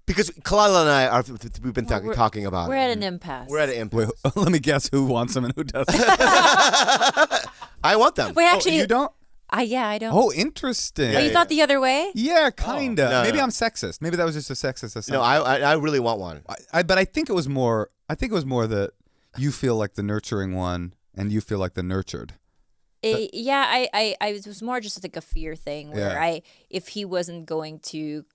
Because Kalila and I we've been talking about We're it. at an impasse. We're at an impasse. Wait, let me guess who wants them and who doesn't. I want them. Wait, actually, you don't? Yeah, I don't. Oh, interesting. Oh, you thought the other way? Yeah, kinda. No, Maybe no. I'm sexist. Maybe that was just a sexist assumption. No, I really want one. But I think it was more. I think it was more that you feel like the nurturing one, and you feel like the nurtured. Yeah, it was more just like a fear thing where if he wasn't going to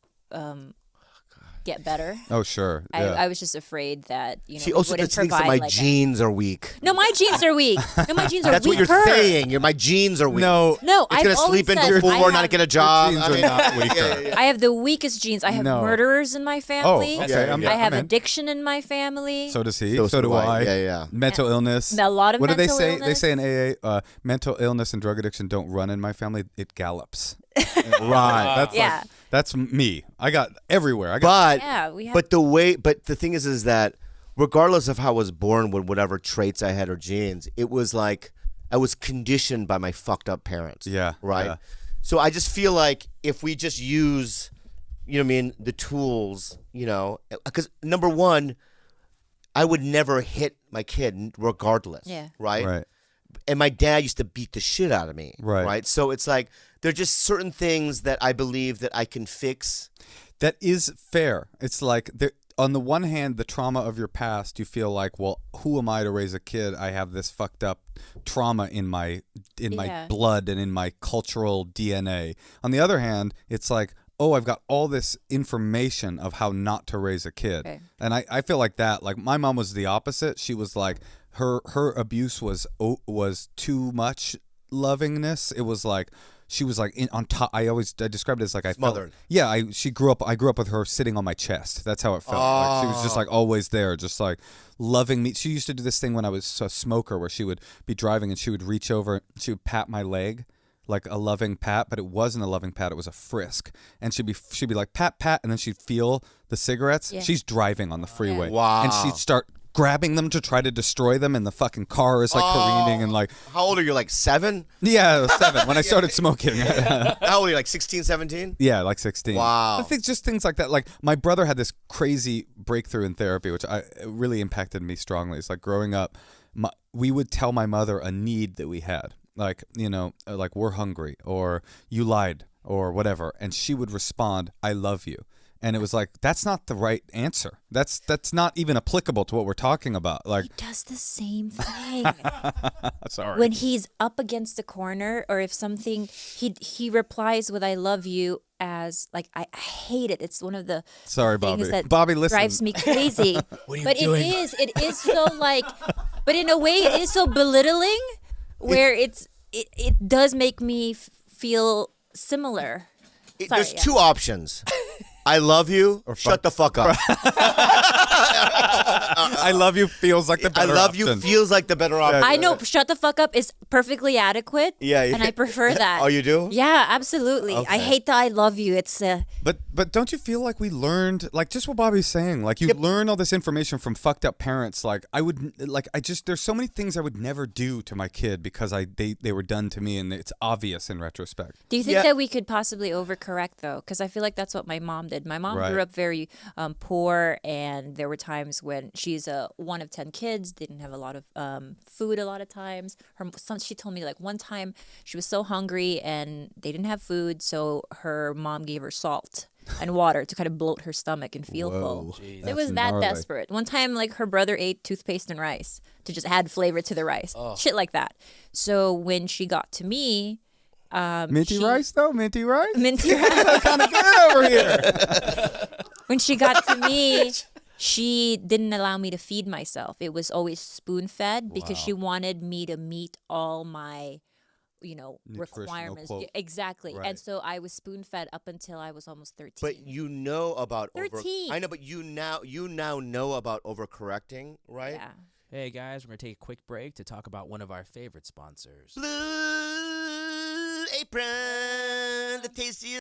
get better. Oh, sure. Yeah. I was just afraid that She also wouldn't just thinks that provide my like genes are weak. No, my genes are weak. No, my genes are That's what weaker. you're saying. My genes are weak. No. No, It's I've gonna always sleep said in before, I not have- get a job. Your genes are not weaker. Yeah. I have the weakest genes. I have No. murderers in my family. Oh, okay. Yeah. I have I'm in. addiction in my family. So does he. So So do do I. I. Yeah. Mental illness. A lot of what do they mental say? illness. They say in AA, mental illness and drug addiction don't run in my family. It gallops. Right. That's me. I got everywhere. I got. But the thing is that regardless of how I was born with whatever traits I had or genes, it was like I was conditioned by my fucked up parents. Yeah. Right. Yeah. So I just feel like if we just use, the tools, because number one, I would never hit my kid regardless. Yeah. Right. Right. And my dad used to beat the shit out of me. Right. So it's like there are just certain things that I believe that I can fix. That is fair. It's like on the one hand, the trauma of your past, you feel like, well, who am I to raise a kid? I have this fucked up trauma in my blood and in my cultural DNA. On the other hand, it's like, oh, I've got all this information of how not to raise a kid. Okay. And I feel like that. Like my mom was the opposite. She was like, her abuse was too much lovingness. It was like she was like on top. I described it as like I Smothered. felt. Yeah, I grew up with her sitting on my chest. That's how it felt. Like she was just like always there, just like loving me. She used to do this thing when I was a smoker, where she would be driving and she would reach over, she would pat my leg. Like a loving pat, but it wasn't a loving pat. It was a frisk, and she'd be like pat, and then she'd feel the cigarettes. Yeah. She's driving on the freeway, Wow. and she'd start grabbing them to try to destroy them, and the fucking car is like careening and like. How old are you? Like 7? Yeah, I was 7 when I started smoking. How old are you? Like 16, 17? Yeah, like 16. Wow. I think just things like that. Like my brother had this crazy breakthrough in therapy, which it really impacted me strongly. It's like growing up, we would tell my mother a need that we had. Like, like we're hungry or you lied or whatever. And she would respond, I love you. And it was like, that's not the right answer. That's not even applicable to what we're talking about. Like He does the same thing. Sorry. When he's up against a corner or if something, he replies with I love you as like I hate it. It's one of the Sorry, things Bobby. that Bobby, listen. drives me crazy. What are you but doing? it is so like, but in a way it is so belittling where it does make me feel similar. Sorry, There's two options. I love you or shut the fuck up. I love you feels like the better I love option. you feels like the better option. I know shut the fuck up is perfectly adequate. Yeah, and I prefer that. Oh, you do? Yeah, absolutely. I hate the I love you. It's But don't you feel like we learned, like just what Bobby's saying, like you learn all this information from fucked up parents. Like there's so many things I would never do to my kid because they were done to me, and it's obvious in retrospect. Do you think that we could possibly overcorrect though? Because I feel like that's what my mom did. My mom grew up very poor, and there were times when she's one of 10 kids, didn't have a lot of food a lot of times. She told me like one time she was so hungry and they didn't have food, so her mom gave her salt and water to kind of bloat her stomach and feel full. It was that gnarly. desperate. One time, like her brother ate toothpaste and rice to just add flavor to the rice. Shit like that. So when she got to me, Minty rice though? Minty rice? minty rice. Kind of good over here. When she got to me, she didn't allow me to feed myself. It was always spoon-fed because she wanted me to meet all my, requirements. quote. Exactly. Right. And so I was spoon-fed up until I was almost 13. But you know about 13. I know, but you now know about overcorrecting, right? Yeah. Hey guys, we're going to take a quick break to talk about one of our favorite sponsors. Blue Apron, the tastiest